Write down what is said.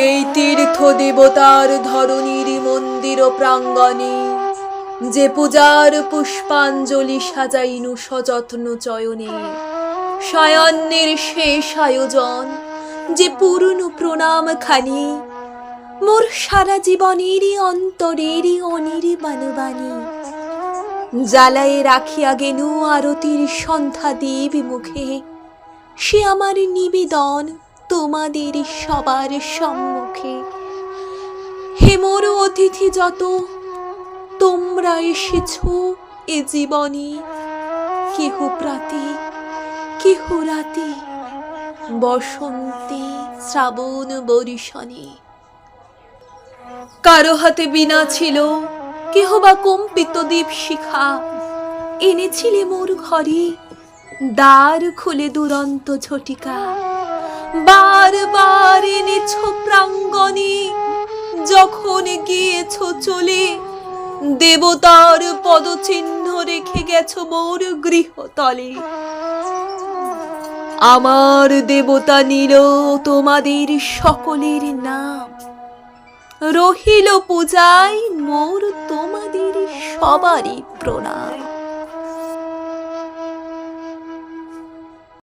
এই তীর্থ দেবতার ধরণীর মন্দির প্রাঙ্গণে যে পূজার পুষ্পাঞ্জলি সাজাইনু সযত্ন চয়নে, সায়ান্নের শেষ আয়োজন যে পূর্ণ প্রণাম খানি, মোর সারা জীবনেরই অন্তরেরই অনির্বাণ বাণী জ্বালায়ে রাখিয়া গেনু আরতির সন্ধ্যা দেব মুখে। সে আমার নিবেদন তোমাদের সবার সম্মুখে। হে মোর অতিথি যত, তোমরা এসেছ এ জীবনে, কেহ প্রাতে কেহ রাতে, বসন্তে শ্রাবণ বরিশনে। কারো হাতে বীণা ছিল, কেহ বা কম্পিত দীপশিখা, এনেছিলে মোর ঘরে দ্বার খুলে দুরন্ত ঝটিকা। বারবার এনেছ প্রাঙ্গণে, যখন গিয়েছ চলে, দেবতার পদচিহ্ন রেখে গেছ মোর গৃহতলে। আমার দেবতা নিল তোমাদের সকলের নাম, রহিল পূজায় মোর তোমাদের সবারই প্রণাম।